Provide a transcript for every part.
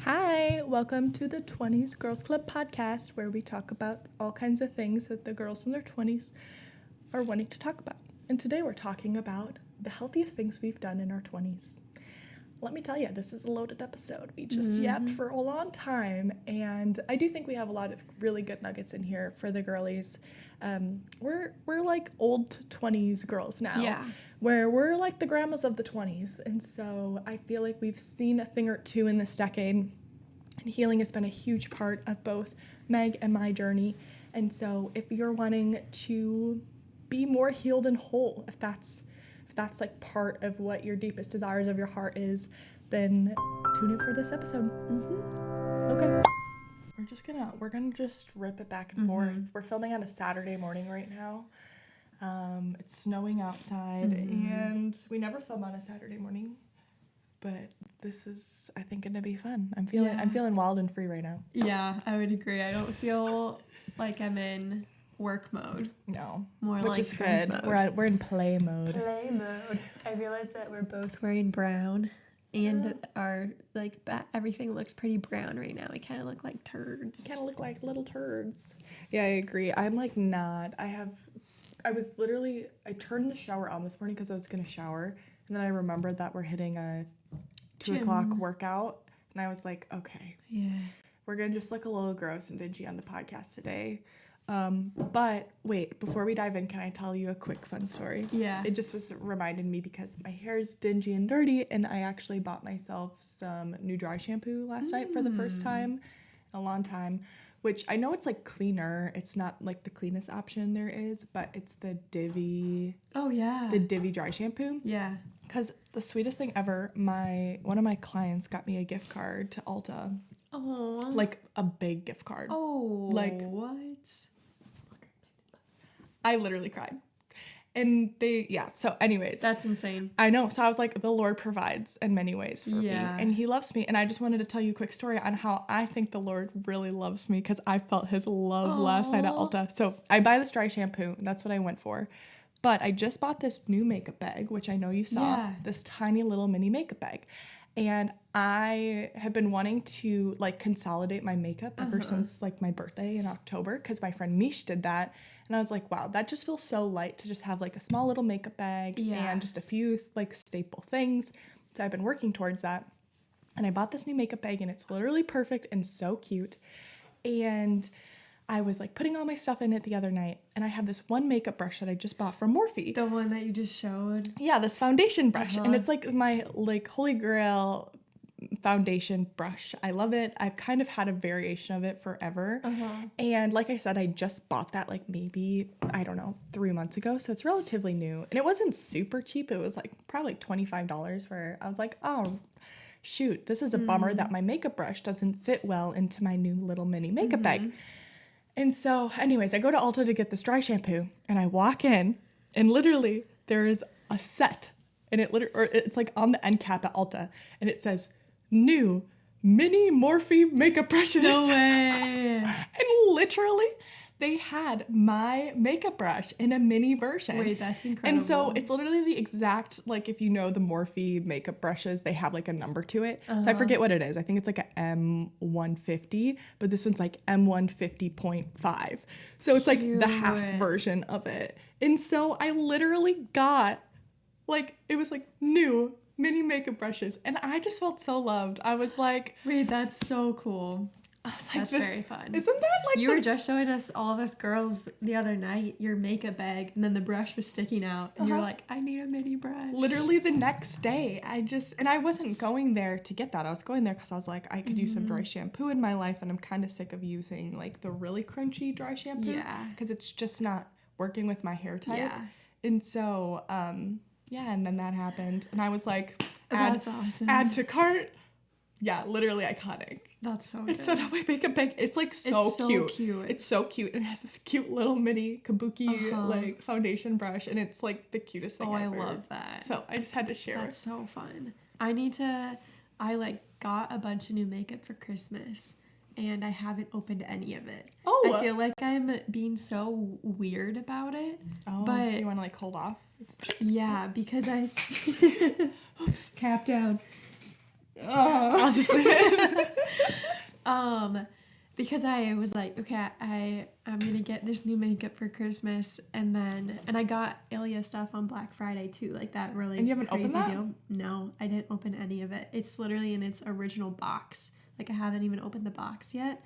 Hi, welcome to the 20s Girls Club podcast, where we talk about all kinds of things that the girls in their 20s are wanting to talk about. And today we're talking about the healthiest things we've done in our 20s. Let me tell you, this is a loaded episode. We just yapped for a long time, and I do think we have a lot of really good nuggets in here for the girlies. We're like old 20s girls now, where we're like the grandmas of the 20s, and so I feel like we've seen a thing or two in this decade, and healing has been a huge part of both Meg and my journey. And so if you're wanting to be more healed and whole, if that's like part of what your deepest desires of your heart is, then tune in for this episode. Okay. We're gonna just rip it back and forth. We're filming on a Saturday morning right now. It's snowing outside, and we never film on a Saturday morning, but this is, I think, gonna be fun. I'm feeling wild and free right now. Yeah, I would agree. I don't feel like I'm in work mode. No, more which like is good. Mode. We're in play mode. Play mode. I realized that we're both wearing brown, and our everything looks pretty brown right now. We kind of look like turds. Kind of look like little turds. Yeah, I agree. I'm like not. I turned the shower on this morning because I was gonna shower, and then I remembered that we're hitting a 2 o'clock workout, and I was like, okay, we're gonna just look a little gross and dingy on the podcast today. But wait, before we dive in, can I tell you a quick fun story? Yeah. It just was reminded me because my hair is dingy and dirty, and I actually bought myself some new dry shampoo last night for the first time in a long time, which I know it's like cleaner. It's not like the cleanest option there is, but it's the Divi. Oh, yeah. The Divi dry shampoo. Yeah. Because the sweetest thing ever, one of my clients got me a gift card to Ulta. Oh. Like a big gift card. Oh. Like what? I literally cried. And so anyways. That's insane. I know. So I was like, the Lord provides in many ways for me. And he loves me. And I just wanted to tell you a quick story on how I think the Lord really loves me, because I felt his love last night at Ulta. So I buy this dry shampoo. And that's what I went for. But I just bought this new makeup bag, which I know you saw. Yeah. This tiny little mini makeup bag. And I have been wanting to like consolidate my makeup ever since like my birthday in October, because my friend Mish did that. And I was like, wow, that just feels so light to just have like a small little makeup bag and just a few like staple things. So I've been working towards that. And I bought this new makeup bag, and it's literally perfect and so cute. And I was like putting all my stuff in it the other night, and I have this one makeup brush that I just bought from Morphe. The one that you just showed? Yeah, this foundation brush. And it's like my like holy grail foundation brush. I love it. I've kind of had a variation of it forever. And like I said, I just bought that like maybe, I don't know, 3 months ago. So it's relatively new. And it wasn't super cheap. It was like probably like $25, where I was like, oh, shoot, this is a bummer that my makeup brush doesn't fit well into my new little mini makeup bag. And so anyways, I go to Ulta to get this dry shampoo, and I walk in, and literally there is a set, and it's like on the end cap at Ulta, and it says new mini Morphe makeup brushes. No way. And literally they had my makeup brush in a mini version. Wait, that's incredible. And so it's literally the exact, like if you know the Morphe makeup brushes, they have like a number to it. So I forget what it is. I think it's like a M150, but this one's like M150.5. So it's like the half version of it. And so I literally got like, it was like new mini makeup brushes, and I just felt so loved. I was like, wait, that's so cool. I was like, that's very fun. Isn't that like you were just showing all of us girls the other night your makeup bag, and then the brush was sticking out, and you're like, I need a mini brush. Literally the next day, and I wasn't going there to get that. I was going there because I was like, I could use some dry shampoo in my life, and I'm kind of sick of using like the really crunchy dry shampoo. Yeah. Because it's just not working with my hair type. Yeah. And so, and then that happened, and I was like, that's awesome. Add to cart. Yeah, literally iconic. That's so good. It's so not my makeup bag. It's like so cute. It's so cute. It has this cute little mini kabuki like foundation brush, and it's like the cutest thing ever. I love that. So I just had to share That's so fun. I got a bunch of new makeup for Christmas, and I haven't opened any of it. I feel like I'm being so weird about it. But you want to like hold off? Yeah, because oops, cap down. I'll I'll just leave it. Because I was like, okay, I'm gonna get this new makeup for Christmas, and I got Ilia stuff on Black Friday too, like that really and you haven't crazy opened that? deal. No, I didn't open any of it. It's literally in its original box. Like I haven't even opened the box yet,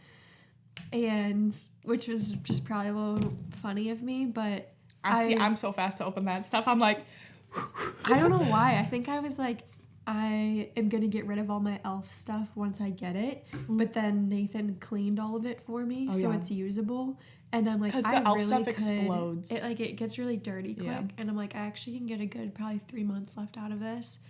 and which was just probably a little funny of me, but I'm so fast to open that stuff. I'm like, I don't know why. I think I was like, I am going to get rid of all my elf stuff once I get it. But then Nathan cleaned all of it for me, so it's usable. And I'm like, because the elf stuff explodes. It gets really dirty quick. Yeah. And I'm like, I actually can get a good probably 3 months left out of this.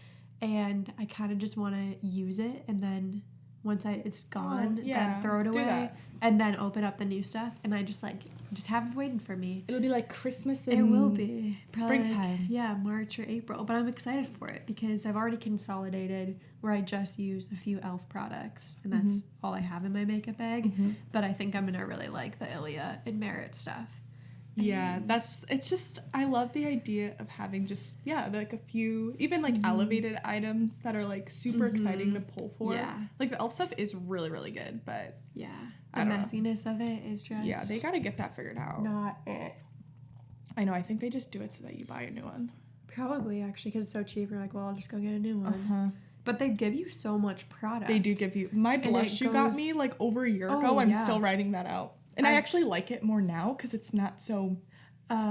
And I kind of just want to use it. And then once it's gone, then throw it away. And then open up the new stuff. And I just have it waiting for me. It'll be like Christmas. It will be. Springtime. Like, March or April. But I'm excited for it because I've already consolidated where I just use a few e.l.f. products. And that's all I have in my makeup bag. But I think I'm going to really like the Ilia and Merit stuff. Yeah, it's just, I love the idea of having just, like a few, even like elevated items that are like super exciting to pull for. Yeah. Like the elf stuff is really, really good, but. Yeah. The messiness of it is just. Yeah, they got to get that figured out. Not it. I know, I think they just do it so that you buy a new one. Probably, actually, because it's so cheap. You're like, well, I'll just go get a new one. But they give you so much product. They do give you. My blush you got me like over a year ago, I'm still writing that out. And I actually like it more now because it's not so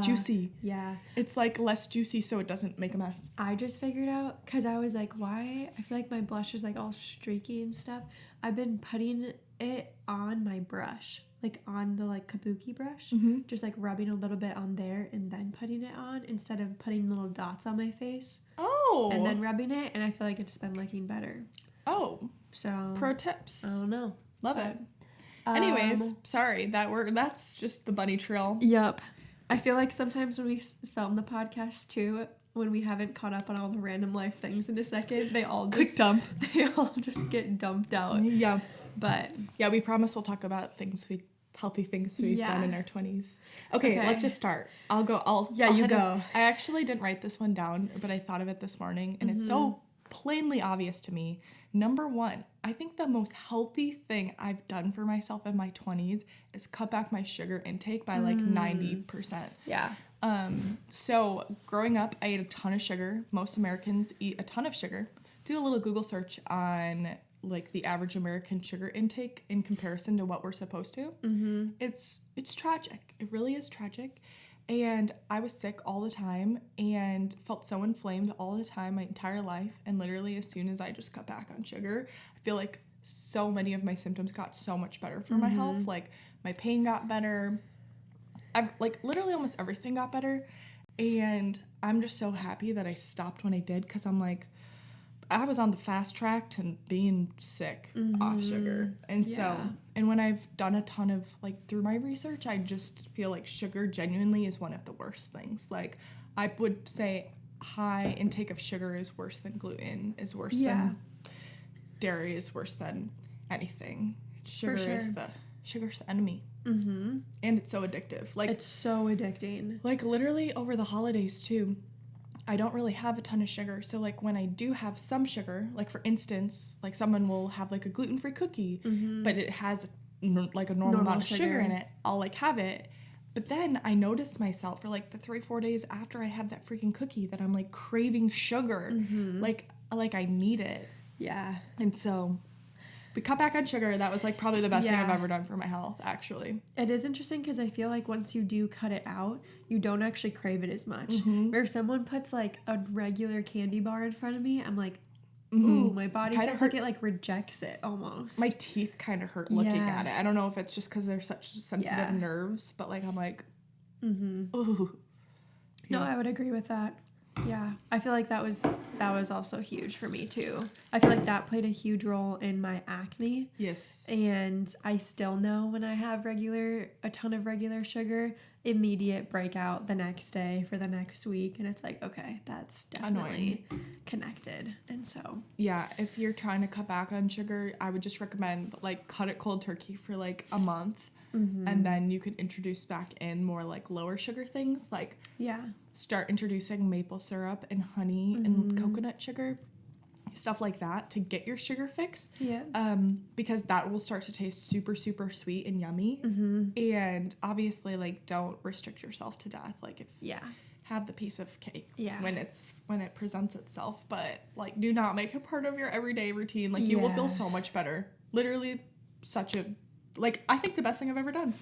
juicy. Yeah. It's like less juicy so it doesn't make a mess. I just figured out, because I was like, why? I feel like my blush is like all streaky and stuff. I've been putting it on my brush, like on the like kabuki brush. Just like rubbing a little bit on there and then putting it on instead of putting little dots on my face. Oh. And then rubbing it, and I feel like it's been looking better. Oh. So. Pro tips. I don't know. Love it. Anyways, sorry, that's just the bunny trail. Yep. I feel like sometimes when we film the podcast too, when we haven't caught up on all the random life things in a second, they all just quick dump. They all just get dumped out. Yeah. But yeah, we promise we'll talk about healthy things we've done in our 20s. Okay, let's just start. I'll go. You go. I actually didn't write this one down, but I thought of it this morning, and it's so plainly obvious to me. Number one, I think the most healthy thing I've done for myself in my 20s is cut back my sugar intake by like 90%. Yeah. So growing up, I ate a ton of sugar. Most Americans eat a ton of sugar. Do a little Google search on like the average American sugar intake in comparison to what we're supposed to. It's tragic. It really is tragic. And I was sick all the time and felt so inflamed all the time my entire life. And literally as soon as I just cut back on sugar, I feel like so many of my symptoms got so much better for my health. Like my pain got better. Like literally almost everything got better. And I'm just so happy that I stopped when I did, because I'm like, I was on the fast track to being sick off sugar. And and when I've done a ton of, like, through my research, I just feel like sugar genuinely is one of the worst things. Like, I would say high intake of sugar is worse than gluten, is worse than dairy, is worse than anything. Sugar's the enemy. And it's so addictive. Like, it's so addicting. Like, literally over the holidays, too. I don't really have a ton of sugar. So, like, when I do have some sugar, like, for instance, like, someone will have, like, a gluten-free cookie, but it has, like, a normal amount of sugar in it. I'll, like, have it. But then I noticed myself for, like, the 3-4 days after I had that freaking cookie that I'm, like, craving sugar. Like, I need it. Yeah. And so we cut back on sugar. That was, like, probably the best thing I've ever done for my health, actually. It is interesting because I feel like once you do cut it out, you don't actually crave it as much. Where if someone puts, like, a regular candy bar in front of me, I'm like, ooh, my body feels like it, like, rejects it almost. My teeth kind of hurt looking at it. I don't know if it's just because they're such sensitive nerves, but, like, I'm like, ooh. No, I would agree with that. Yeah, I feel like that was also huge for me too. I feel like that played a huge role in my acne. Yes. And I still know when I have a ton of regular sugar, immediate breakout the next day for the next week, and it's like, okay, that's definitely connected. And so yeah, if you're trying to cut back on sugar, I would just recommend, like, cut it cold turkey for like a month. And then you could introduce back in more like lower sugar things, like start introducing maple syrup and honey and coconut sugar. stuff like that to get your sugar fix. Yeah. Because that will start to taste super, super sweet and yummy. And obviously, like, don't restrict yourself to death. Like, if have the piece of cake when it presents itself, but like, do not make it part of your everyday routine. Like, you will feel so much better. Literally, I think the best thing I've ever done.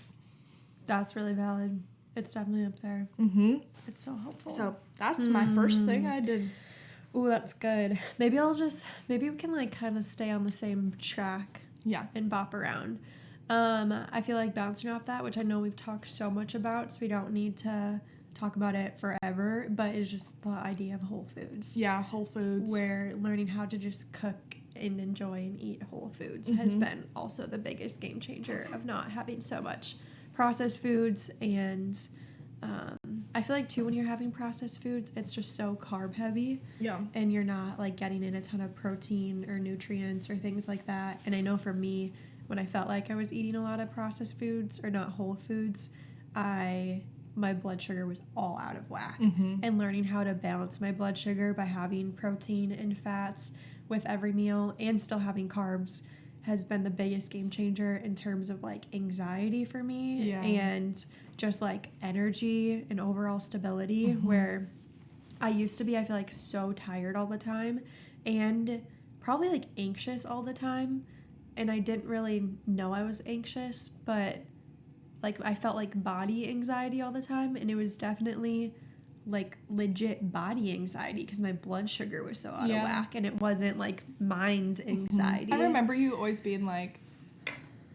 That's really valid. It's definitely up there. It's so helpful. So that's my first thing I did. Ooh, that's good. Maybe we can like kind of stay on the same track. Yeah. And bop around. I feel like bouncing off that, which I know we've talked so much about, so we don't need to talk about it forever, but it's just the idea of whole foods. Yeah, whole foods. Where learning how to just cook and enjoy and eat whole foods has been also the biggest game changer of not having so much processed foods. And I feel like too, when you're having processed foods, it's just so carb heavy. Yeah. And you're not like getting in a ton of protein or nutrients or things like that. And I know for me, when I felt like I was eating a lot of processed foods or not whole foods, my blood sugar was all out of whack. And learning how to balance my blood sugar by having protein and fats with every meal and still having carbs has been the biggest game changer in terms of like anxiety for me and just like energy and overall stability, where I used to be, I feel like, so tired all the time and probably like anxious all the time. And I didn't really know I was anxious, but like I felt like body anxiety all the time. And it was definitely like legit body anxiety because my blood sugar was so out of whack, and it wasn't like mind anxiety. I remember you always being like,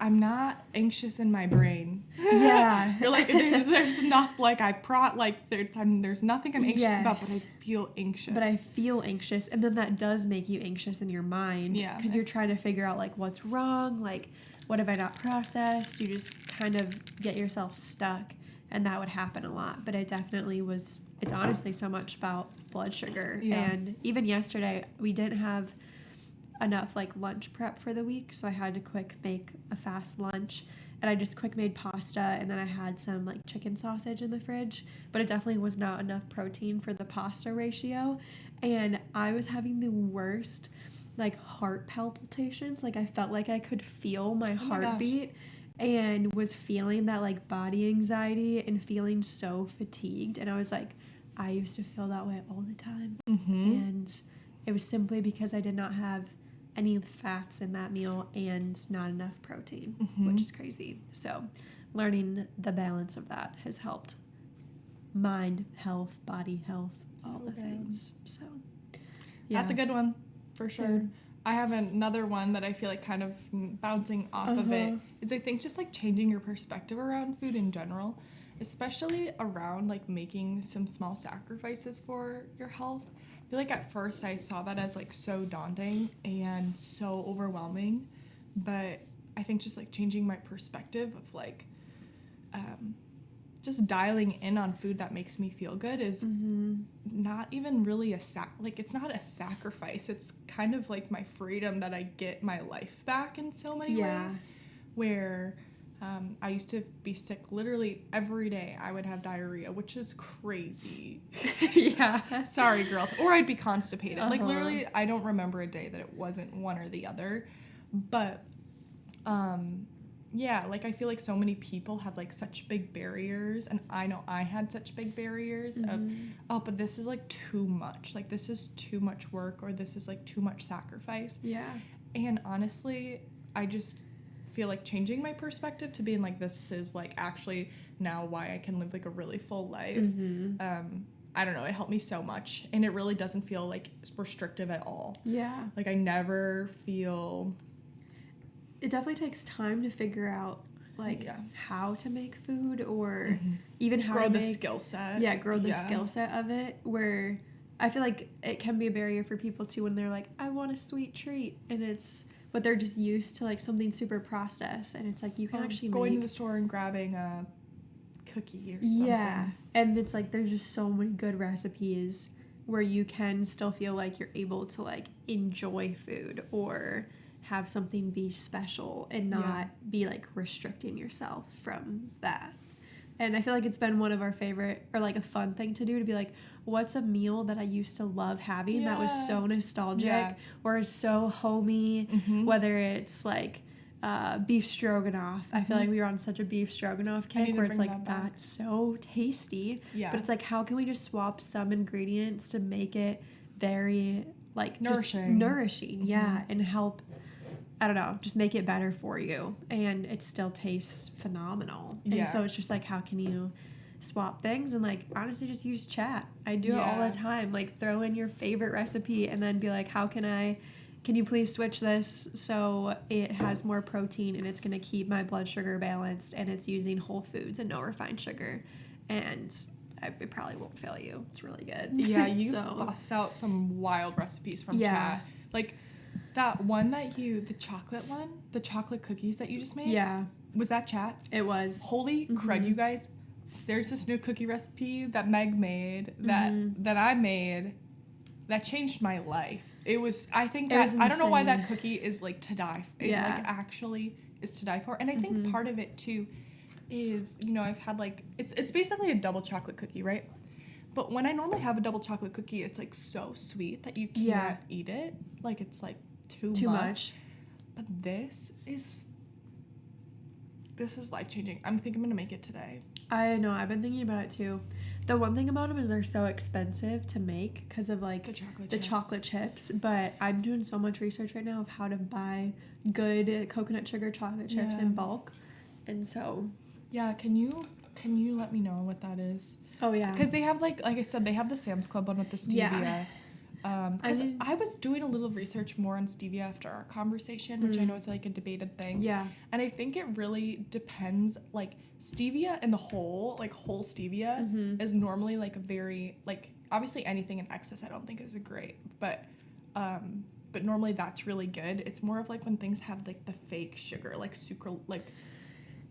I'm not anxious in my brain. Yeah. You're like, there's enough, like, there's nothing I'm anxious about, but I feel anxious. But I feel anxious, and then that does make you anxious in your mind. Yeah. Because you're trying to figure out, like, what's wrong, like, what have I not processed? You just kind of get yourself stuck, and that would happen a lot. But it definitely was, it's honestly so much about blood sugar. Yeah. And even yesterday, we didn't have enough like lunch prep for the week, so I had to quick make a fast lunch, and I just quick made pasta, and then I had some like chicken sausage in the fridge, but it definitely was not enough protein for the pasta ratio, and I was having the worst like heart palpitations. Like I felt like I could feel my heartbeat and was feeling that like body anxiety and feeling so fatigued, and I was like, I used to feel that way all the time. And it was simply because I did not have any fats in that meal and not enough protein, which is crazy. So learning the balance of that has helped mind health, body health, all the things. So yeah. That's a good one for sure. Food. I have another one that I feel like kind of bouncing off of it is, I think, just like changing your perspective around food in general, especially around like making some small sacrifices for your health. I feel like at first I saw that as like so daunting and so overwhelming, but I think just like changing my perspective of like just dialing in on food that makes me feel good is not even really it's not a sacrifice. It's kind of like my freedom that I get my life back in so many ways, where I used to be sick literally every day. I would have diarrhea, which is crazy. Yeah. Sorry, girls. Or I'd be constipated. Like, literally, I don't remember a day that it wasn't one or the other. But, yeah, like, I feel like so many people have, like, such big barriers. And I know I had such big barriers of, but this is, like, too much. Like, this is too much work, or this is, like, too much sacrifice. Yeah. And honestly, I just feel like changing my perspective to being like, this is like actually now why I can live like a really full life. I don't know, it helped me so much, and it really doesn't feel like restrictive at all. Like I never feel, it definitely takes time to figure out like how to make food, or even how grow to the skill set. Grow the skill set of it, where I feel like it can be a barrier for people too when they're like, I want a sweet treat, but they're just used to like something super processed, and it's like you can actually going to the store and grabbing a cookie or something. Yeah, and it's like there's just so many good recipes where you can still feel like you're able to like enjoy food or have something be special and not be like restricting yourself from that. And I feel like it's been one of our favorite, or like a fun thing to do, to be like, what's a meal that I used to love having that was so nostalgic or is so homey, whether it's like beef stroganoff. I feel like we were on such a beef stroganoff kick where it's like, that's so tasty. Yeah. But it's like, how can we just swap some ingredients to make it very like nourishing, yeah, and help, I don't know, just make it better for you, and it still tastes phenomenal. And so it's just like, how can you swap things? And like, honestly, just use chat. I do it all the time. Like, throw in your favorite recipe and then be like, can you please switch this so it has more protein and it's going to keep my blood sugar balanced and it's using whole foods and no refined sugar, and it probably won't fail you. It's really good. Yeah, you bust out some wild recipes from chat. Like that one the chocolate cookies that you just made. Yeah. Was that chat? It was. Holy crud, you guys. There's this new cookie recipe that Meg made that I made that changed my life. I don't know why that cookie is like to die for. It like actually is to die for. And I think part of it too is, I've had like, it's basically a double chocolate cookie, right? But when I normally have a double chocolate cookie, it's like so sweet that you can't eat it. Like it's like too much. But this is life-changing. I think I'm going to make it today. I know. I've been thinking about it too. The one thing about them is they're so expensive to make because of like the chocolate chips. But I'm doing so much research right now of how to buy good coconut sugar chocolate chips in bulk. And so... Yeah, can you let me know what that is? Oh, yeah. Because they have, like I said, they have the Sam's Club one with the stevia. Yeah. Because I was doing a little research more on stevia after our conversation, which I know is like a debated thing. Yeah. And I think it really depends, like stevia in the whole stevia is normally like a very, like obviously anything in excess I don't think is great, but normally that's really good. It's more of like when things have like the fake sugar, like sucral, like...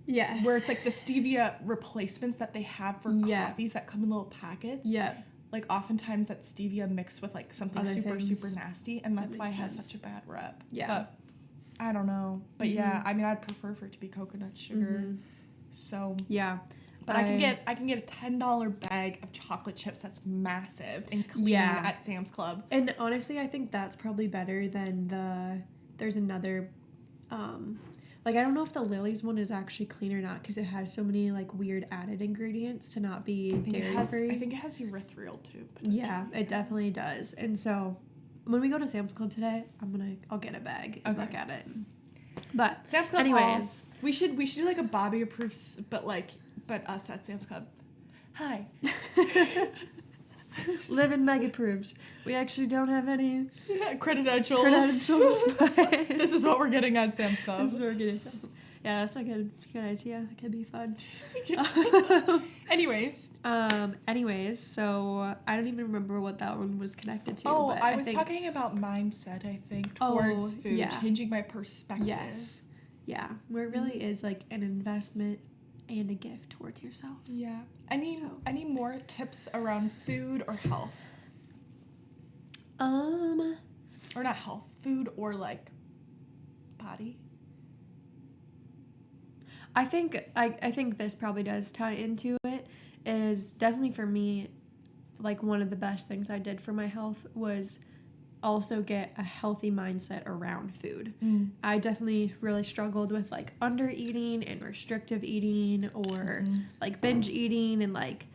Yes. Where it's like the stevia replacements that they have for coffees that come in little packets. Yeah. Like oftentimes that's stevia mixed with like something super nasty, and that's why it has such a bad rep. Yeah. But I don't know. But yeah, I mean I'd prefer for it to be coconut sugar. So yeah. But I can get a $10 bag of chocolate chips that's massive and clean at Sam's Club. And honestly, I think that's probably better than there's another like, I don't know if the Lily's one is actually clean or not because it has so many, like, weird added ingredients to not be dairy-free. I think it has erythritol, too. Yeah, it definitely does. And so, when we go to Sam's Club today, I'll get a bag and look at it. But, Sam's Club anyways. We should do, like, a Bobby approves, but us at Sam's Club. Hi. Liv Meg approved. We actually don't have any credentials. But this is what we're getting at Sam's Club. Yeah, that's a good idea. That could be fun. Anyways, so I don't even remember what that one was connected to. Oh, but I was talking about mindset, I think, towards food, changing my perspective. Yes. Yeah, where it really is like an investment and a gift towards yourself. Yeah. Any more tips around food or health? Or not health, food or like body? I think this probably does tie into it. Is definitely for me, like one of the best things I did for my health was also get a healthy mindset around food. I definitely really struggled with like under eating and restrictive eating or like binge eating and like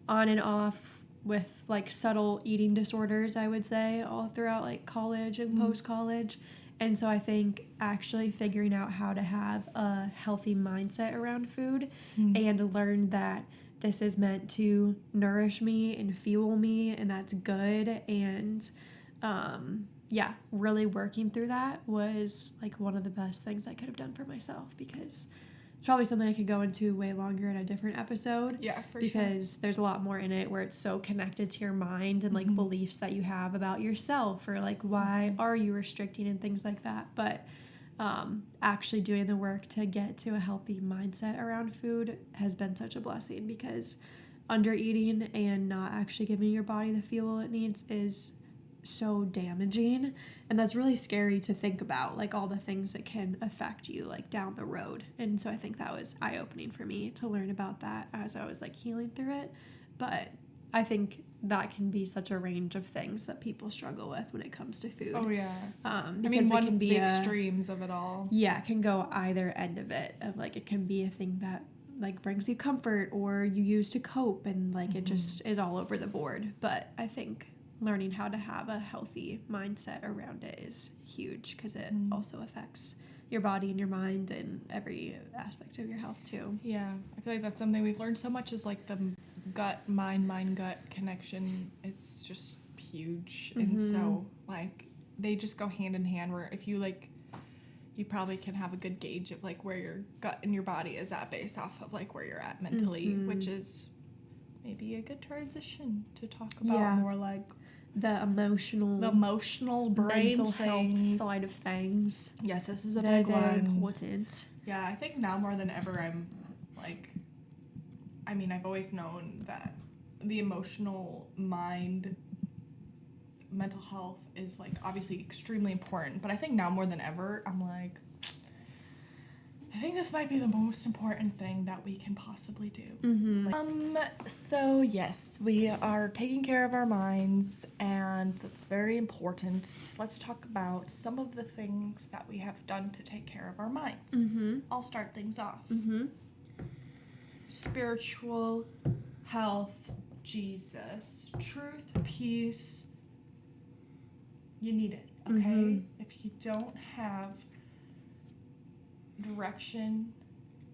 on and off with like subtle eating disorders, I would say, all throughout like college and post-college. And so I think actually figuring out how to have a healthy mindset around food and learn that this is meant to nourish me and fuel me and that's good, and really working through that was like one of the best things I could have done for myself, because it's probably something I could go into way longer in a different episode. Yeah, for sure. Because there's a lot more in it where it's so connected to your mind and like beliefs that you have about yourself, or like why are you restricting and things like that. But actually doing the work to get to a healthy mindset around food has been such a blessing, because under eating and not actually giving your body the fuel it needs is so damaging, and that's really scary to think about, like all the things that can affect you like down the road. And so I think that was eye-opening for me to learn about that as I was like healing through it. But I think that can be such a range of things that people struggle with when it comes to food. Oh yeah. Because it can be the extremes of it all. Yeah, it can go either end of it. Of like, it can be a thing that like brings you comfort or you use to cope, and like it just is all over the board. But I think learning how to have a healthy mindset around it is huge, because it also affects your body and your mind and every aspect of your health too. Yeah, I feel like that's something we've learned so much, is like the gut mind gut connection. It's just huge. And so like they just go hand in hand, where if you like, you probably can have a good gauge of like where your gut and your body is at based off of like where you're at mentally, which is maybe a good transition to talk about more like the emotional brain mental things. Health side of things. Yes, this is a very, big one. very important. Yeah, I think now more than ever I'm like, I mean, I've always known that the emotional mental health is like obviously extremely important, but I think now more than ever I'm like, I think this might be the most important thing that we can possibly do. So yes, we are taking care of our minds, and that's very important. Let's talk about some of the things that we have done to take care of our minds. I'll start things off. Spiritual health, Jesus, truth, peace. You need it, okay? If you don't have direction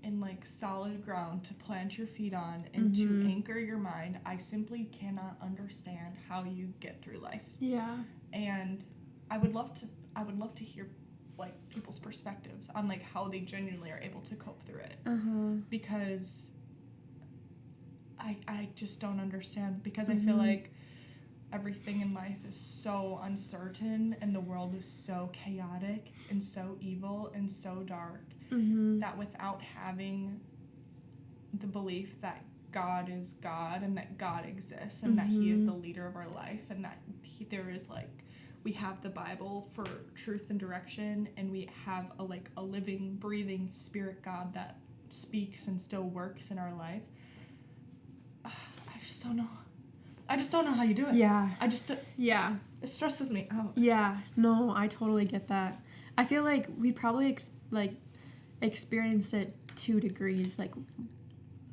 and like solid ground to plant your feet on and to anchor your mind, I simply cannot understand how you get through life. Yeah. And I would love to hear like people's perspectives on like how they genuinely are able to cope through it. Because I just don't understand, because I feel like everything in life is so uncertain, and the world is so chaotic and so evil and so dark, that without having the belief that God is God and that God exists and that He is the leader of our life, and that there is like, we have the Bible for truth and direction, and we have a living, breathing spirit God that speaks and still works in our life. I just don't know how you do it. Yeah. Yeah. It stresses me out. Yeah. No, I totally get that. I feel like we probably experienced it 2 degrees like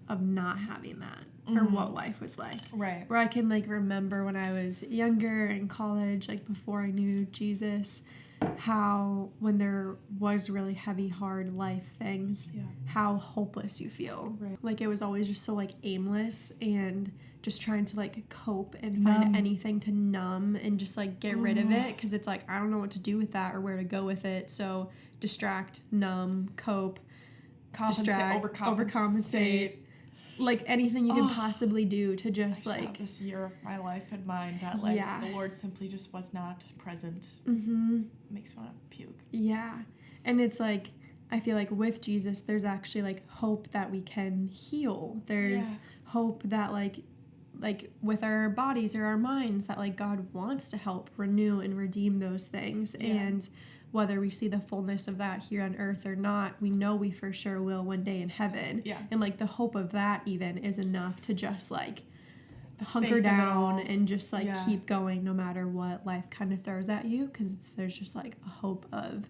of not having that, or what life was like. Right. Where I can like remember when I was younger in college, like before I knew Jesus, how when there was really heavy, hard life things, how hopeless you feel. Right. Like it was always just so like aimless, and just trying to like cope and find anything to numb and just like get rid of it, because it's like I don't know what to do with that or where to go with it. So distract, numb, cope, overcompensate. Like anything you can possibly do to just I like have this year of my life in mind that like the Lord simply just was not present. Makes me want to puke. Yeah. And it's like, I feel like with Jesus there's actually like hope that we can heal. There's hope that like with our bodies or our minds, that like God wants to help renew and redeem those things. And whether we see the fullness of that here on earth or not, we know we for sure will one day in heaven. And like the hope of that even is enough to just like hunker down and just like keep going no matter what life kind of throws at you, because there's just like a hope of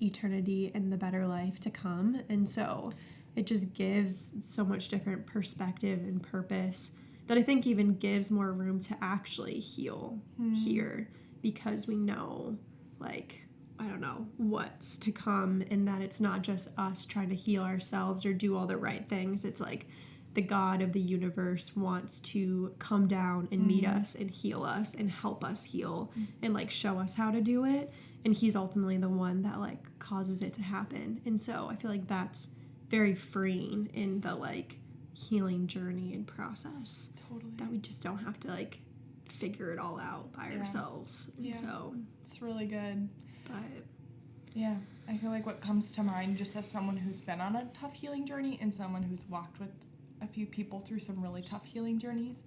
eternity and the better life to come. And so it just gives so much different perspective and purpose that I think even gives more room to actually heal here, because we know like, I don't know, what's to come, and that it's not just us trying to heal ourselves or do all the right things. It's like the God of the universe wants to come down and meet us and heal us and help us heal and like show us how to do it. And He's ultimately the one that like causes it to happen. And so I feel like that's very freeing in the like healing journey and process. Totally. That we just don't have to like figure it all out by ourselves. And so it's really good. But yeah, I feel like what comes to mind, just as someone who's been on a tough healing journey and someone who's walked with a few people through some really tough healing journeys,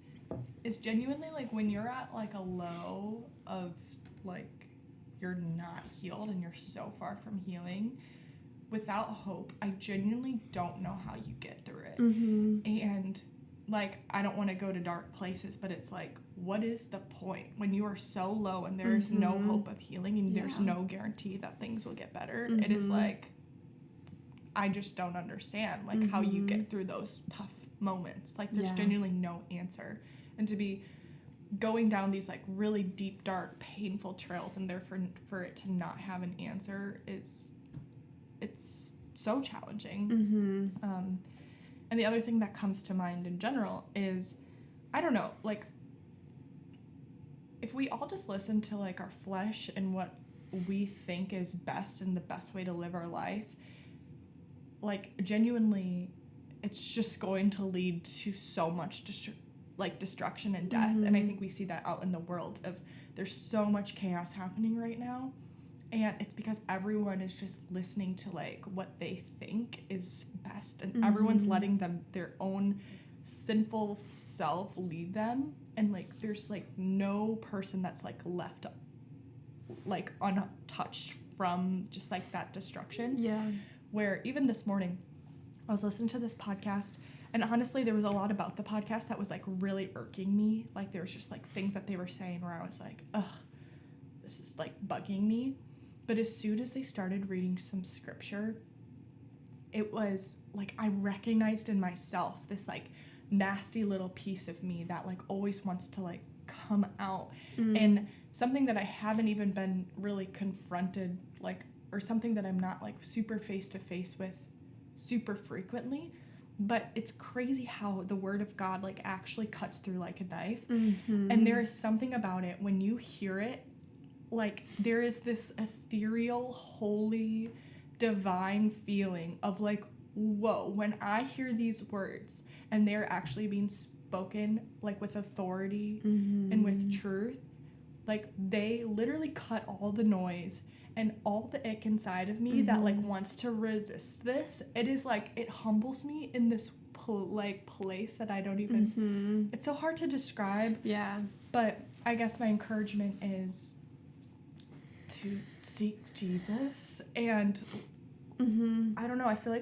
is genuinely like when you're at like a low of like you're not healed and you're so far from healing, without hope, I genuinely don't know how you get through it. And like, I don't want to go to dark places, but it's like, what is the point when you are so low and there is no hope of healing and there's no guarantee that things will get better? It is like, I just don't understand like how you get through those tough moments. Like, there's genuinely no answer. And to be going down these like really deep, dark, painful trails and therefore for it to not have an answer it's so challenging. And the other thing that comes to mind in general is, I don't know, like, if we all just listen to like our flesh and what we think is best and the best way to live our life, like, genuinely, it's just going to lead to so much destruction and death. And I think we see that out in the world of, there's so much chaos happening right now, and it's because everyone is just listening to like what they think is best, and everyone's letting them, their own sinful self, lead them, and like there's like no person that's like left like untouched from just like that destruction. Where even this morning I was listening to this podcast, and honestly there was a lot about the podcast that was like really irking me. Like, there was just like things that they were saying where I was like, ugh, this is like bugging me. But as soon as they started reading some scripture, it was like I recognized in myself this like nasty little piece of me that like always wants to like come out. And something that I haven't even been really confronted, like, or something that I'm not like super face to face with super frequently. But it's crazy how the word of God like actually cuts through like a knife. And there is something about it when you hear it, like, there is this ethereal, holy, divine feeling of like, whoa, when I hear these words and they're actually being spoken like with authority and with truth, like, they literally cut all the noise and all the ick inside of me that like wants to resist this. It is like, it humbles me in this place that I don't even, it's so hard to describe. But I guess my encouragement is to seek Jesus. And I don't know, I feel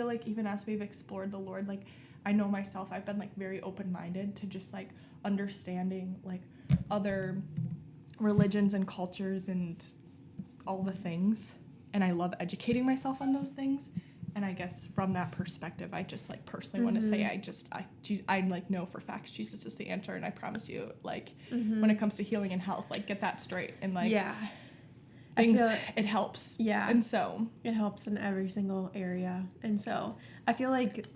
like even as we've explored the Lord, like, I know myself, I've been like very open-minded to just like understanding like other religions and cultures and all the things, and I love educating myself on those things. And I guess from that perspective, I just like personally want to say I like know for facts Jesus is the answer, and I promise you, like, when it comes to healing and health, like, get that straight, and like things, it helps. And so it helps in every single area. And so I feel like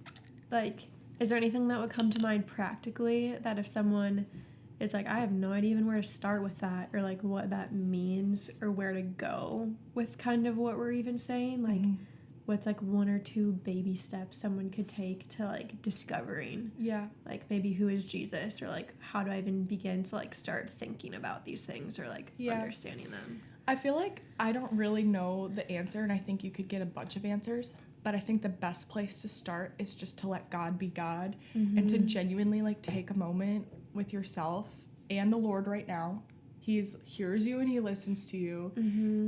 is there anything that would come to mind practically that if someone is like, I have no idea even where to start with that, or like what that means, or where to go with kind of what we're even saying, like what's like one or two baby steps someone could take to like discovering like maybe who is Jesus, or like how do I even begin to like start thinking about these things, or like understanding them? I feel like I don't really know the answer, and I think you could get a bunch of answers, but I think the best place to start is just to let God be God, and to genuinely like take a moment with yourself and the Lord right now. He hears you and he listens to you.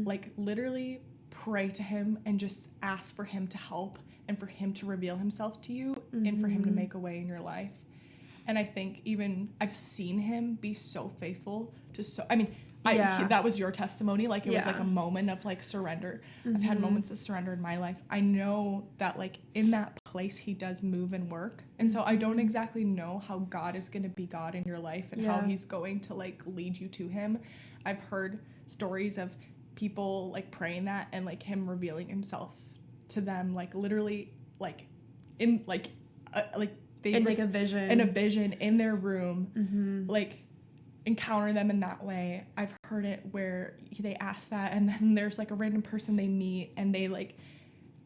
Like, literally pray to him and just ask for him to help, and for him to reveal himself to you, and for him to make a way in your life. And I think even I've seen him be so faithful to that was your testimony. Like, it was like a moment of like surrender. I've had moments of surrender in my life. I know that like in that place he does move and work. And so I don't exactly know how God is going to be God in your life, and how he's going to like lead you to him. I've heard stories of people like praying that, and like him revealing himself to them, like literally like in like they in like a vision in their room, like encounter them in that way. I've heard it where they ask that, and then there's like a random person they meet, and they like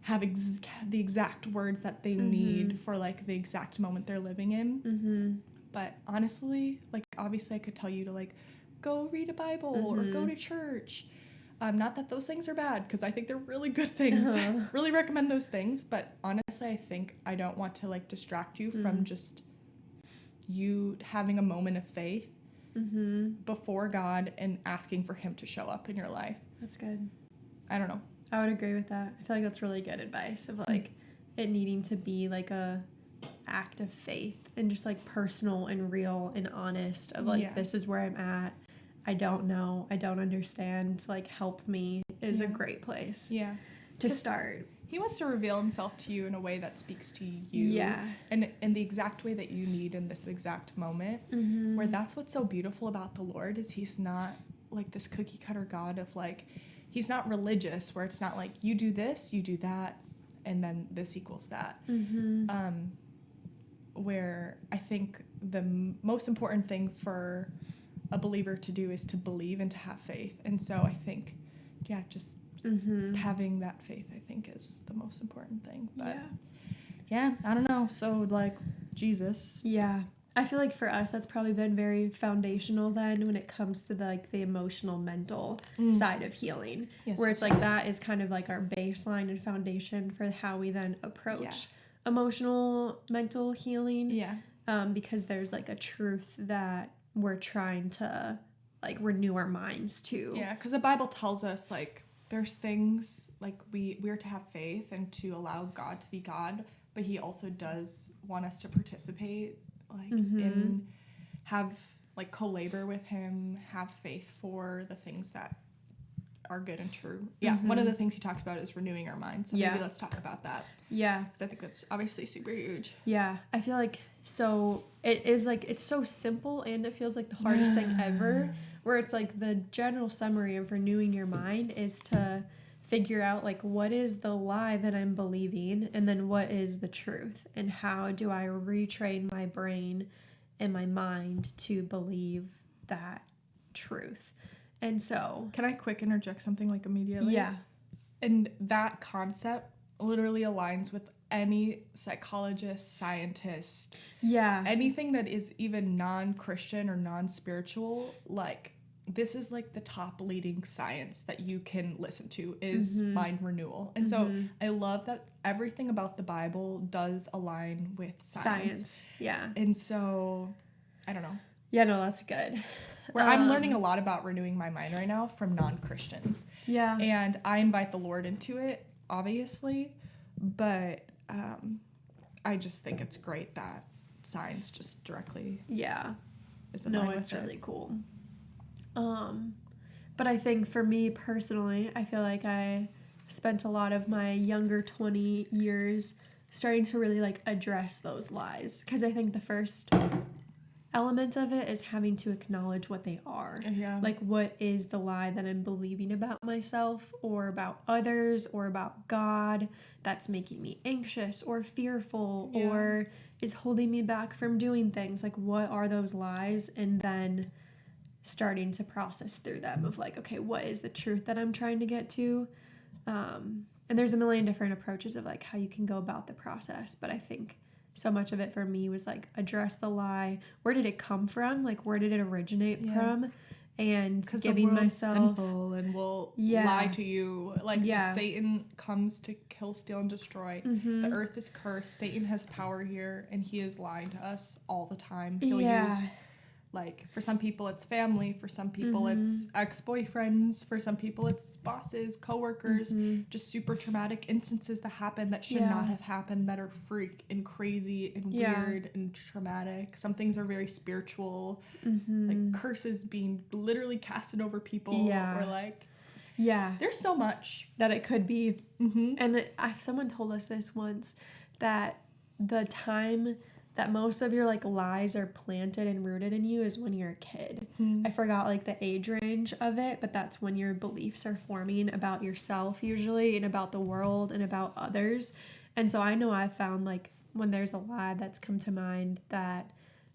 have the exact words that they need for like the exact moment they're living in. But honestly, like, obviously I could tell you to like go read a Bible or go to church. Not that those things are bad, because I think they're really good things. Really recommend those things. But honestly, I think I don't want to like distract you from just you having a moment of faith before God and asking for him to show up in your life. That's good. I don't know. I would agree with that. I feel like that's really good advice of like it needing to be like a act of faith and just like personal and real and honest of like, this is where I'm at. I don't know. I don't understand. Like, help me is a great place to start. He wants to reveal himself to you in a way that speaks to you. Yeah. And in the exact way that you need in this exact moment. Where that's what's so beautiful about the Lord is he's not like this cookie cutter God of like, he's not religious where it's not like you do this, you do that, and then this equals that. Where I think the most important thing for a believer to do is to believe and to have faith. And so I think, just having that faith, I think, is the most important thing. But I don't know. So like Jesus. Yeah. I feel like for us, that's probably been very foundational then when it comes to the emotional, mental side of healing. Where it's like that is kind of like our baseline and foundation for how we then approach emotional, mental healing. Yeah. Because there's like a truth that we're trying to like renew our minds to. Yeah, because the Bible tells us like there's things like we are to have faith and to allow God to be God, but he also does want us to participate like in have like co-labor with him, have faith for the things that are good and true. Yeah, one of the things he talks about is renewing our minds. So maybe let's talk about that. Yeah, because I think that's obviously super huge. Yeah, I feel like so it is like it's so simple and it feels like the hardest thing ever. Where it's like the general summary of renewing your mind is to figure out like what is the lie that I'm believing and then what is the truth and how do I retrain my brain and my mind to believe that truth. And so can I quick interject something like immediately? Yeah. And that concept literally aligns with any psychologist, scientist, anything that is even non-Christian or non-spiritual, like this is like the top leading science that you can listen to is mind renewal. And so I love that everything about the Bible does align with science. Yeah. And so I don't know. Yeah, no, that's good. Where I'm learning a lot about renewing my mind right now from non-Christians. Yeah. And I invite the Lord into it, obviously, but I just think it's great that science just directly is aligned with it's really cool. But I think for me personally, I feel like I spent a lot of my younger 20 years starting to really like address those lies, because I think the first element of it is having to acknowledge what they are. Yeah. Like, what is the lie that I'm believing about myself or about others or about God that's making me anxious or fearful or is holding me back from doing things? Like, what are those lies? And then starting to process through them of like, okay, what is the truth that I'm trying to get to? And there's a million different approaches of like how you can go about the process. But I think so much of it for me was like address the lie. Where did it come from? Like, where did it originate from? And giving myself sinful and will lie to you. Like Satan comes to kill, steal, and destroy. The earth is cursed. Satan has power here, and he is lying to us all the time. He'll use like for some people it's family, for some people it's ex-boyfriends, for some people it's bosses, coworkers, just super traumatic instances that happen that should not have happened, that are freak and crazy and weird and traumatic. Some things are very spiritual, like curses being literally casted over people, or like there's so much that it could be. And someone told us this once, that the time that most of your like lies are planted and rooted in you is when you're a kid. I forgot like the age range of it, but that's when your beliefs are forming about yourself usually, and about the world and about others. And so I know I've found like when there's a lie that's come to mind that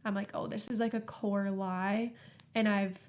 I'm like, oh, this is like a core lie. And I've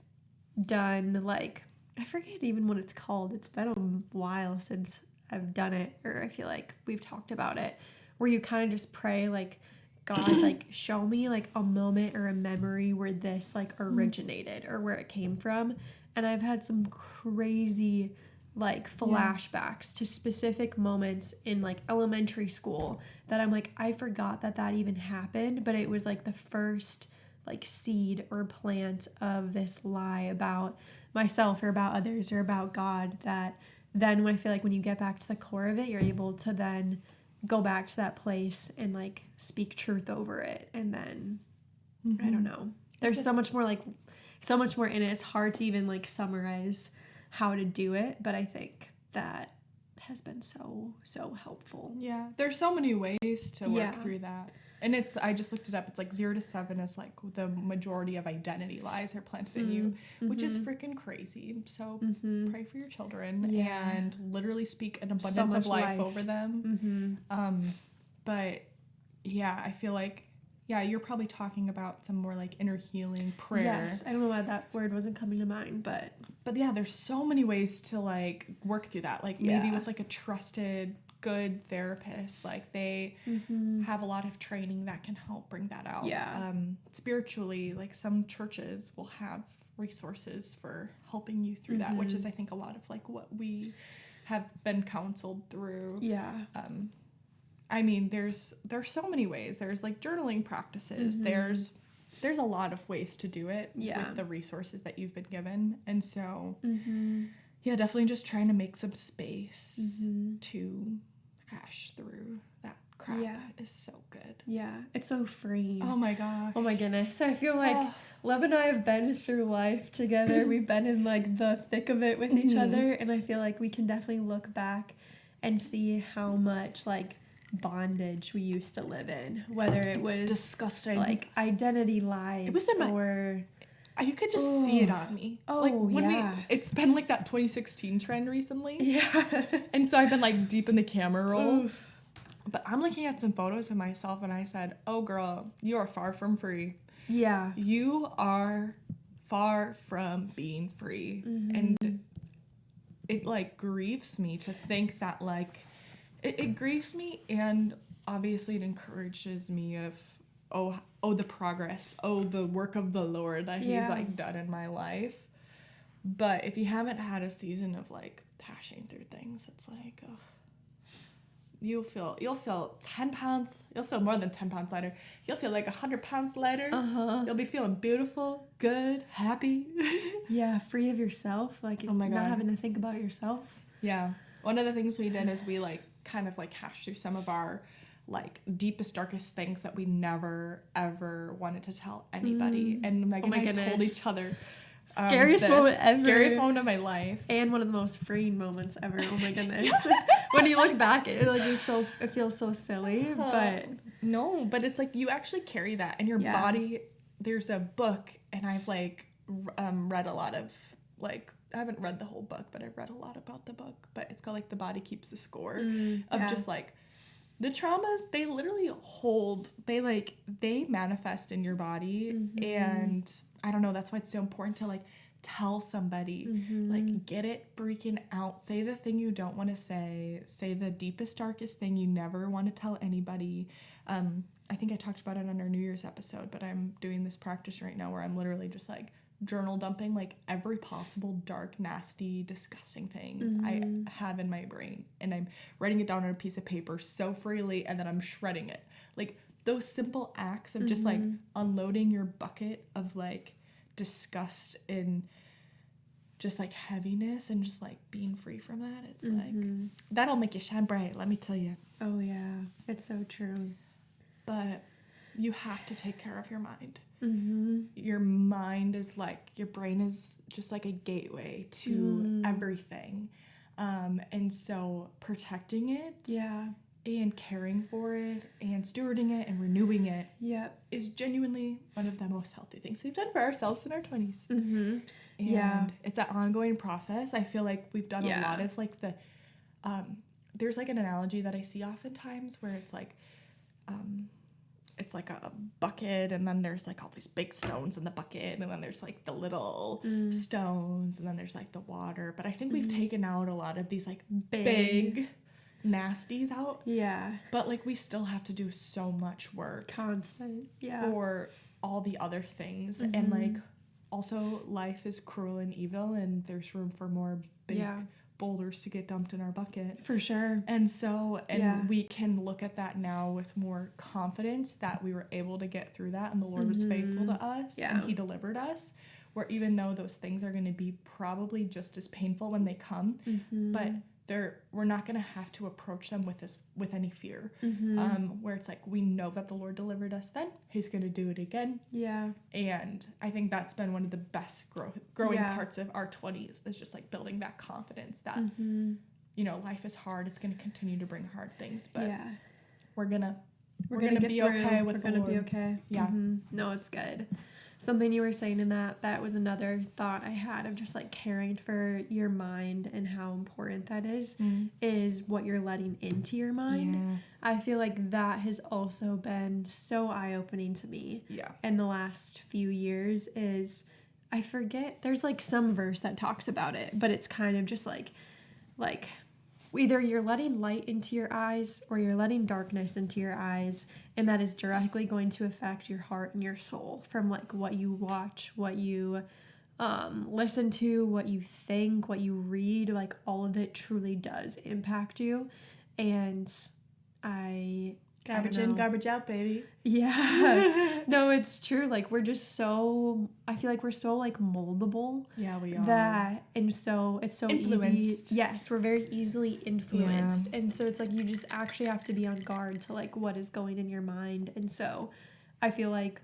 done like, I forget even what it's called. It's been a while since I've done it, or I feel like we've talked about it, where you kind of just pray like, God, like, show me, like, a moment or a memory where this, like, originated or where it came from. And I've had some crazy, like, flashbacks to specific moments in, like, elementary school that I'm like, I forgot that even happened. But it was, like, the first, like seed or plant of this lie about myself or about others or about God, that then when I feel like when you get back to the core of it, you're able to then go back to that place and like speak truth over it. And then I don't know. There's so much more in it. It's hard to even like summarize how to do it, but I think that has been so helpful. Yeah, there's so many ways to work through that. And I just looked it up. It's like 0 to 7 is like the majority of identity lies are planted in you, which is freaking crazy. So pray for your children and literally speak an abundance of life over them. But yeah, I feel like, you're probably talking about some more like inner healing prayer. Yes, I don't know why that word wasn't coming to mind, but yeah, there's so many ways to like work through that. Like maybe with like a trusted, good therapist, like they have a lot of training that can help bring that out. Spiritually, like some churches will have resources for helping you through that, which is I think a lot of like what we have been counseled through. I mean, there's so many ways. There's like journaling practices. There's a lot of ways to do it with the resources that you've been given. And so definitely just trying to make some space to hash through that crap is so good. Yeah, it's so freeing. Oh my gosh. Oh my goodness. I feel like Liv and I have been through life together. We've been in like the thick of it with each other, and I feel like we can definitely look back and see how much like bondage we used to live in, whether it was disgusting, like identity lies, it was you could just see it on me. It's been like that 2016 trend recently. And so I've been like deep in the camera roll. But I'm looking at some photos of myself and I said, oh girl, you are far from free. You are far from being free. And it like grieves me to think that like it grieves me, and obviously it encourages me of the progress, the work of the Lord that he's like done in my life. But if you haven't had a season of like hashing through things, it's like you'll feel 10 pounds, you'll feel more than 10 pounds lighter, you'll feel like 100 pounds lighter. You'll be feeling beautiful, good, happy. Free of yourself, like not having to think about yourself. One of the things we did is we like kind of like hashed through some of our like deepest, darkest things that we never ever wanted to tell anybody. And Meg and I told each other scariest moment ever. Scariest moment of my life. And one of the most freeing moments ever. Oh my goodness. When you look back, it feels so silly, but no, but it's like you actually carry that in your body. There's a book, and I've like read a lot of like, I haven't read the whole book, but I've read a lot about the book, but it's called like The Body Keeps the Score of just like the traumas they literally hold, they manifest in your body. And I don't know, that's why it's so important to like tell somebody, like get it freaking out, say the thing you don't want to say the deepest, darkest thing you never want to tell anybody. I think I talked about it on our New Year's episode, but I'm doing this practice right now where I'm literally just like journal dumping like every possible dark, nasty, disgusting thing I have in my brain, and I'm writing it down on a piece of paper so freely, and then I'm shredding it. Like those simple acts of just like unloading your bucket of like disgust and just like heaviness and just like being free from that, it's like that'll make you shine bright, let me tell you. Oh yeah, it's so true. But you have to take care of your mind. Your mind is like, your brain is just like a gateway to everything. And so protecting it and caring for it and stewarding it and renewing it is genuinely one of the most healthy things we've done for ourselves in our 20s. And it's an ongoing process. I feel like we've done a lot of like there's like an analogy that I see oftentimes where it's like a bucket, and then there's like all these big stones in the bucket, and then there's like the little stones, and then there's like the water. But I think we've taken out a lot of these like big nasties out. But like we still have to do so much work. Constant. For all the other things. And like also life is cruel and evil, and there's room for more big boulders to get dumped in our bucket. For sure. And so, we can look at that now with more confidence that we were able to get through that, and the Lord was faithful to us, and he delivered us, where even though those things are going to be probably just as painful when they come, but we're not going to have to approach them with any fear, where it's like, we know that the Lord delivered us then, he's going to do it again. Yeah. And I think that's been one of the best growing parts of our 20s, is just like building that confidence that, you know, life is hard. It's going to continue to bring hard things, but we're going to be okay with the Lord. We're going to be okay. Yeah. No, it's good. Something you were saying in that was another thought I had of just like caring for your mind and how important that is what you're letting into your mind. Yeah. I feel like that has also been so eye-opening to me in the last few years. Is I forget, there's like some verse that talks about it, but it's kind of just like either you're letting light into your eyes or you're letting darkness into your eyes, and that is directly going to affect your heart and your soul from like what you watch, what you listen to, what you think, what you read. Like all of it truly does impact you. And garbage in, garbage out, baby. Yeah. No, it's true. Like we're just so, I feel like we're so like moldable. Yeah, we are. And so it's so influenced. Easy. Yes, we're very easily influenced. Yeah. And so it's like you just actually have to be on guard to like what is going in your mind. And so I feel like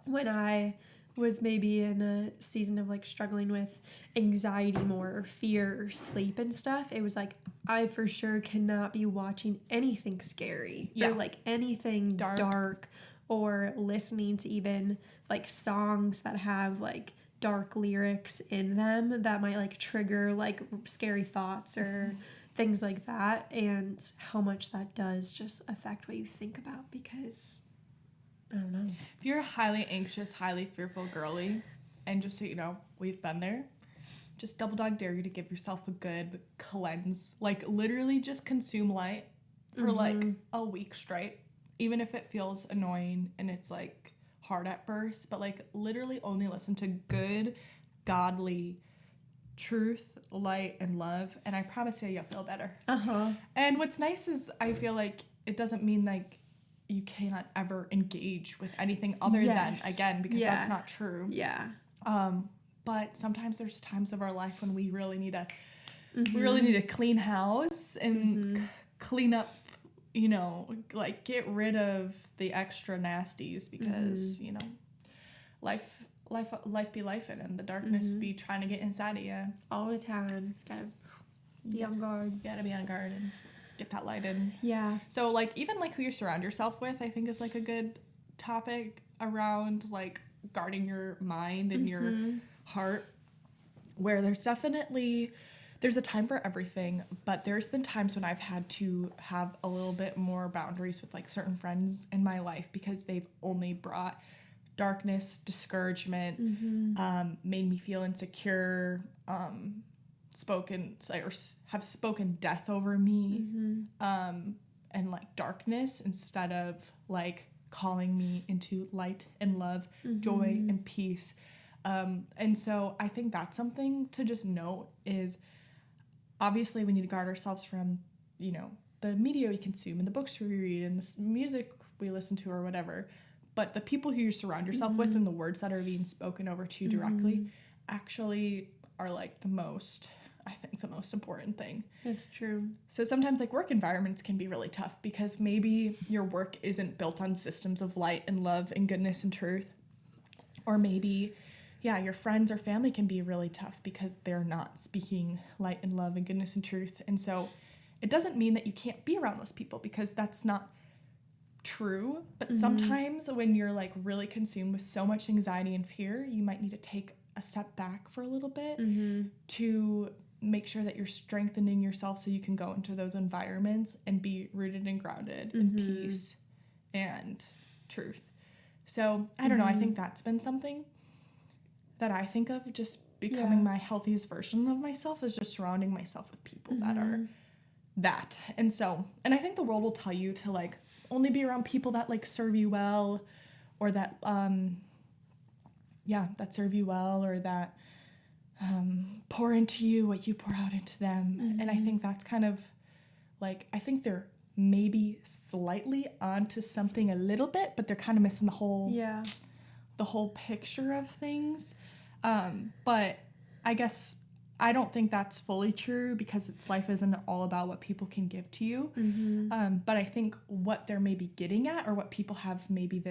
when I was maybe in a season of like struggling with anxiety more, or fear, or sleep and stuff, it was like I for sure cannot be watching anything scary or like anything dark, or listening to even like songs that have like dark lyrics in them that might like trigger like scary thoughts or things like that, and how much that does just affect what you think about. Because I don't know. If you're a highly anxious, highly fearful girly, and just so you know, we've been there, just double dog dare you to give yourself a good cleanse. Like literally just consume light for like a week straight, even if it feels annoying and it's like hard at first, but like literally only listen to good, godly truth, light, and love, and I promise you'll feel better. And what's nice is I feel like it doesn't mean like you can't ever engage with anything other than, again, because that's not true. But sometimes there's times of our life when we really need a clean house and clean up, you know, like get rid of the extra nasties, because you know, life be lifing, and the darkness be trying to get inside of you all the time. Gotta be on guard. Gotta be on guard and get that light in. Yeah. So like even like who you surround yourself with, I think is like a good topic around like guarding your mind and your heart, where there's a time for everything, but there's been times when I've had to have a little bit more boundaries with like certain friends in my life, because they've only brought darkness, discouragement, made me feel insecure, have spoken death over me, and like darkness, instead of like calling me into light and love, joy and peace. And so I think that's something to just note, is obviously we need to guard ourselves from, you know, the media we consume and the books we read and the music we listen to or whatever, but the people who you surround yourself with and the words that are being spoken over to you directly actually are like the most important thing. That's true. So sometimes like work environments can be really tough, because maybe your work isn't built on systems of light and love and goodness and truth. Or maybe, your friends or family can be really tough because they're not speaking light and love and goodness and truth. And so it doesn't mean that you can't be around those people, because that's not true. But sometimes when you're like really consumed with so much anxiety and fear, you might need to take a step back for a little bit to make sure that you're strengthening yourself so you can go into those environments and be rooted and grounded in peace and truth. So I don't know, I think that's been something that I think of, just becoming my healthiest version of myself, is just surrounding myself with people that are that. And I think the world will tell you to like only be around people that like serve you well, or that that serve you well, or that pour into you what you pour out into them. Mm-hmm. And I think that's kind of like, I think they're maybe slightly onto something a little bit, but they're kind of missing the whole picture of things. But I guess I don't think that's fully true, because life isn't all about what people can give to you. Mm-hmm. But I think what they're maybe getting at, or what people have maybe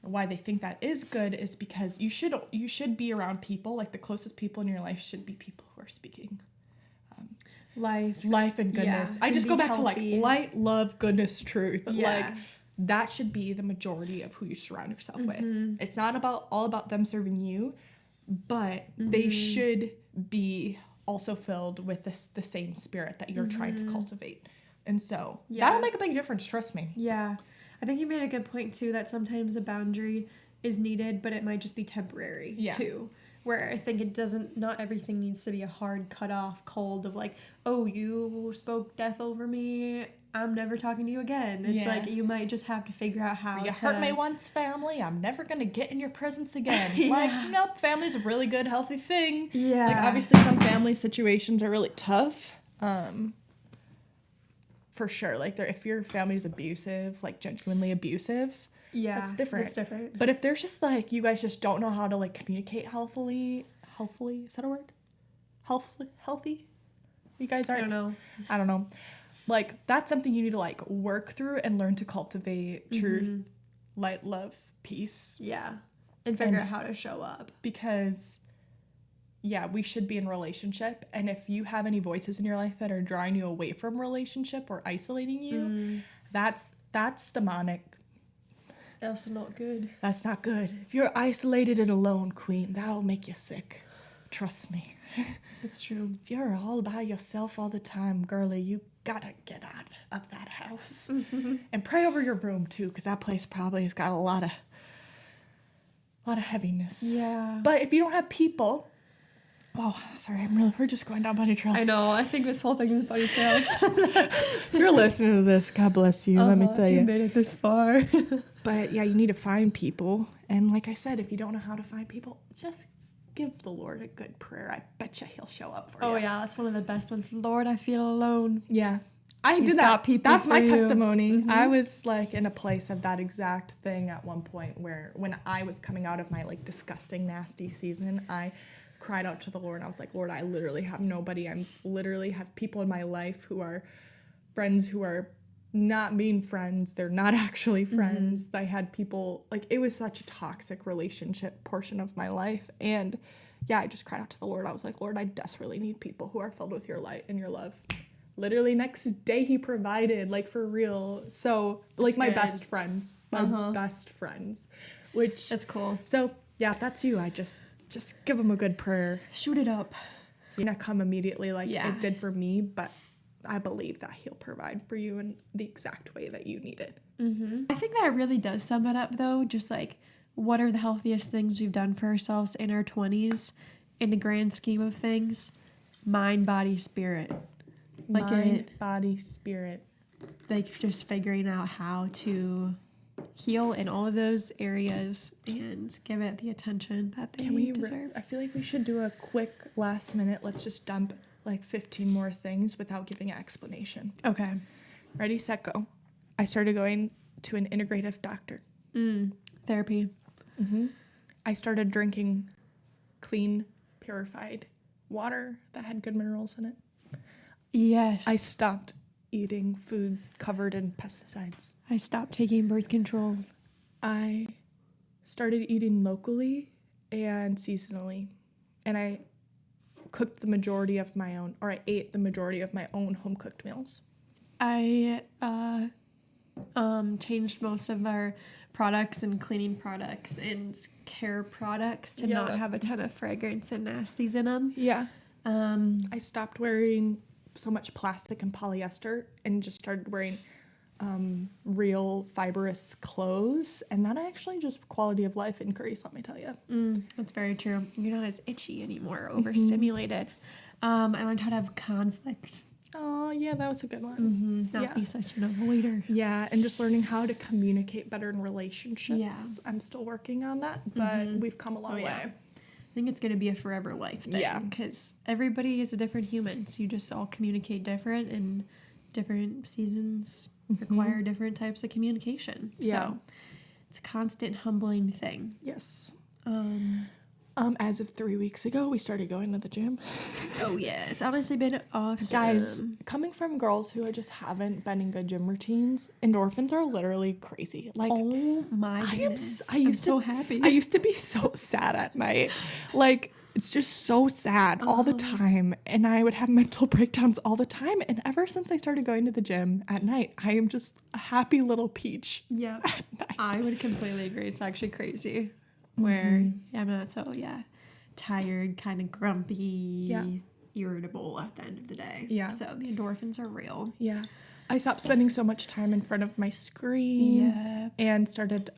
why they think that is good, is because you should be around people, like the closest people in your life should be people who are speaking life and goodness. I just go back healthy. To like light, love, goodness, truth. Yeah. Like that should be the majority of who you surround yourself with. It's not all about them serving you, but they should be also filled with the same spirit that you're trying to cultivate. And so that'll make a big difference, trust me. Yeah. I think you made a good point too, that sometimes a boundary is needed, but it might just be temporary too. Where I think not everything needs to be a hard cut off cold of like, oh, you spoke death over me, I'm never talking to you again. It's like you might just have to figure out how you hurt me once, family, I'm never gonna get in your presence again. Yeah. Like, nope, family's a really good, healthy thing. Yeah. Like, obviously some family situations are really tough. For sure. Like, if your family's abusive, like genuinely abusive, that's different. It's different. But if there's just like, you guys just don't know how to like communicate healthily, is that a word? Healthy? You guys aren't? I don't know. Like, that's something you need to like work through and learn to cultivate truth, light, love, peace. Yeah. And figure out how to show up. Because we should be in a relationship. And if you have any voices in your life that are drawing you away from relationship or isolating you, that's demonic. Also not good. That's not good. If you're isolated and alone, queen, that'll make you sick. Trust me. It's true. If you're all by yourself all the time, girly, you gotta get out of that house. And pray over your room too, because that place probably has got a lot of heaviness. Yeah. But if you don't have people, we're just going down bunny trails. I know. I think this whole thing is bunny trails. If you're listening to this, God bless you. Let me tell you. You made it this far. But yeah, you need to find people. And like I said, if you don't know how to find people, just give the Lord a good prayer. I bet you he'll show up for you. Oh yeah, that's one of the best ones. Lord, I feel alone. Yeah. I did that. That's my testimony. I was like in a place of that exact thing at one point, where when I was coming out of my like disgusting, nasty season, I cried out to the Lord. I was like, Lord, I literally have nobody. I literally have people in my life who are friends who are not being friends. They're not actually friends. I had people, like, it was such a toxic relationship portion of my life. And I just cried out to the Lord. I was like, Lord, I desperately need people who are filled with your light and your love. Literally next day he provided, like, for real. So like my best friends, which that's cool. So that's you. I just give them a good prayer. Shoot it up. You're not come immediately like it did for me, but I believe that he'll provide for you in the exact way that you need it. I think that really does sum it up, though. Just like, what are the healthiest things we've done for ourselves in our 20s in the grand scheme of things? Mind, body, spirit. Like mind, body, spirit. Like, just figuring out how to heal in all of those areas and give it the attention that they deserve. I feel like we should do a quick last minute. Let's just dump like 15 more things without giving an explanation. Okay. Ready, set, go. I started going to an integrative doctor. Therapy. I started drinking clean, purified water that had good minerals in it. Yes. I stopped eating food covered in pesticides. I stopped taking birth control. I started eating locally and seasonally. And I cooked the majority of my own, or I ate the majority of my own home-cooked meals. I changed most of our products and cleaning products and care products to not have a ton of fragrance and nasties in them. Yeah. I stopped wearing so much plastic and polyester and just started wearing real fibrous clothes, and that actually just quality of life increased, let me tell you. That's very true. You're not as itchy anymore, overstimulated. I learned how to have conflict. Oh yeah, that was a good one. Not be such an avoider. Yeah, and just learning how to communicate better in relationships. I'm still working on that, but we've come a long way. think it's going to be a forever life thing. Yeah. Because everybody is a different human. So you just all communicate different, and different seasons require different types of communication. Yeah. So it's a constant humbling thing. Yes. As of 3 weeks ago, we started going to the gym. Oh, yeah. It's honestly been awesome. Guys, coming from girls who just haven't been in good gym routines, endorphins are literally crazy. Like, oh my goodness. I'm so happy. I used to be so sad at night. Like, it's just so sad all the time. And I would have mental breakdowns all the time. And ever since I started going to the gym at night, I am just a happy little peach. Yeah. I would completely agree. It's actually crazy. Where I'm not so, tired, kind of grumpy, irritable at the end of the day. Yeah. So the endorphins are real. Yeah. I stopped spending so much time in front of my screen and started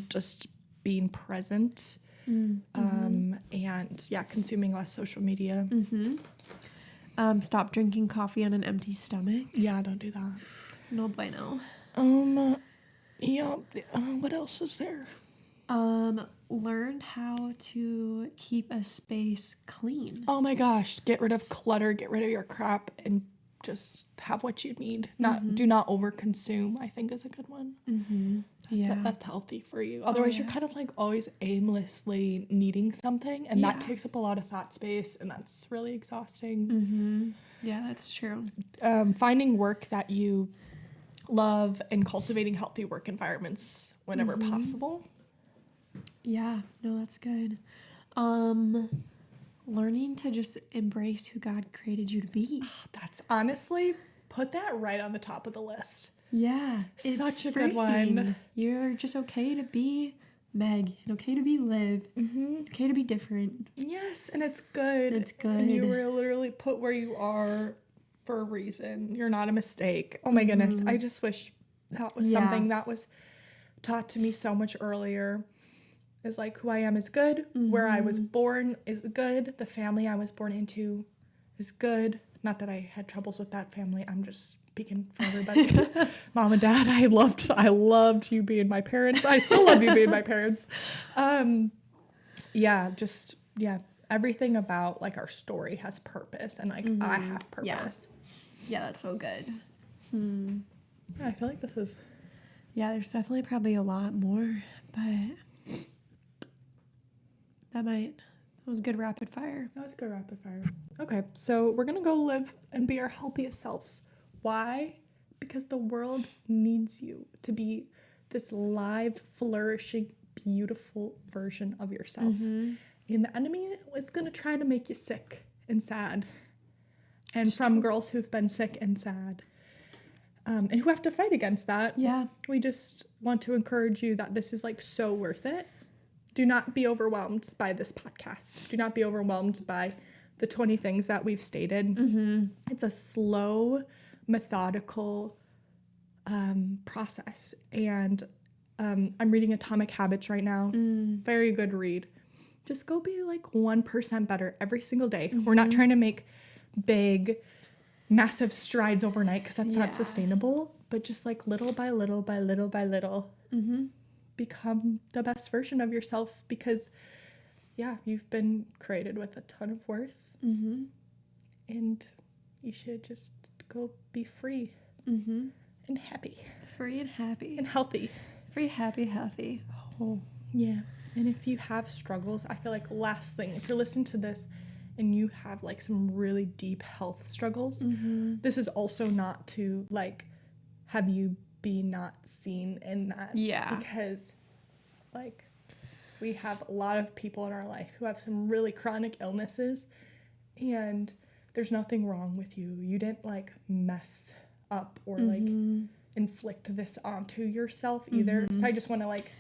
just being present and, consuming less social media. Stop drinking coffee on an empty stomach. Yeah, don't do that. No bueno. What else is there? Learned how to keep a space clean. Oh my gosh, get rid of clutter, get rid of your crap, and just have what you need. Do not overconsume, I think is a good one. That's healthy for you. Otherwise, you're kind of like always aimlessly needing something, and that takes up a lot of thought space, and that's really exhausting. Yeah, that's true. Finding work that you love and cultivating healthy work environments whenever possible. Yeah, no, that's good. Learning to just embrace who God created you to be. That's honestly, put that right on the top of the list. Yeah. Such a good one. You're just okay to be Meg, and okay to be Liv, okay to be different. Yes, and it's good. It's good. And you were literally put where you are for a reason. You're not a mistake. Oh my goodness. I just wish that was something that was taught to me so much earlier. Is like who I am is good. Where I was born is good. The family I was born into is good. Not that I had troubles with that family. I'm just speaking for everybody. Mom and Dad, I loved you being my parents. I still love you being my parents. Everything about like our story has purpose, and like I have purpose. Yeah, that's so good. I feel like this is. Yeah, there's definitely probably a lot more, but. That was good rapid fire. That was good rapid fire. Okay, so we're going to go live and be our healthiest selves. Why? Because the world needs you to be this live, flourishing, beautiful version of yourself. And the enemy is going to try to make you sick and sad. And it's from girls who've been sick and sad. And who have to fight against that. Yeah. We just want to encourage you that this is like so worth it. Do not be overwhelmed by this podcast. Do not be overwhelmed by the 20 things that we've stated. It's a slow, methodical process. And I'm reading Atomic Habits right now. Very good read. Just go be like 1% better every single day. We're not trying to make big, massive strides overnight because that's not sustainable. But just like little by little by little by little. Become the best version of yourself because you've been created with a ton of worth and you should just go be free and happy and healthy free, happy, healthy. And if you have struggles, I feel like last thing, if you're listening to this and you have like some really deep health struggles, this is also not to like have you be not seen in that. Because like we have a lot of people in our life who have some really chronic illnesses and there's nothing wrong with you. You didn't like mess up or like inflict this onto yourself either. So I just want to like,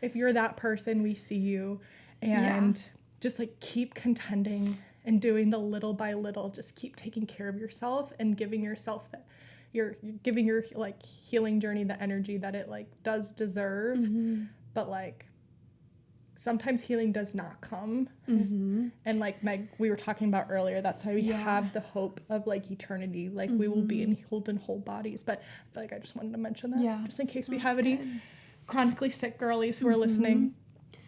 if you're that person, we see you and just like keep contending and doing the little by little, just keep taking care of yourself and giving yourself that you're giving your like healing journey the energy that it like does deserve. But like sometimes healing does not come. And like Meg, we were talking about earlier, that's why we have the hope of like eternity. Like we will be in whole bodies. But I feel like I just wanted to mention that just in case we have any chronically sick girlies who are listening.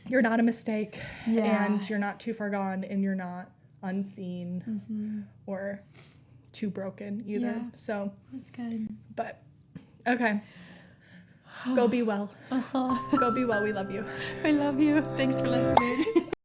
you're not a mistake, and you're not too far gone, and you're not unseen or too broken either. Yeah, so that's good. But okay. Go be well. Go be well. We love you. I love you. Thanks for listening.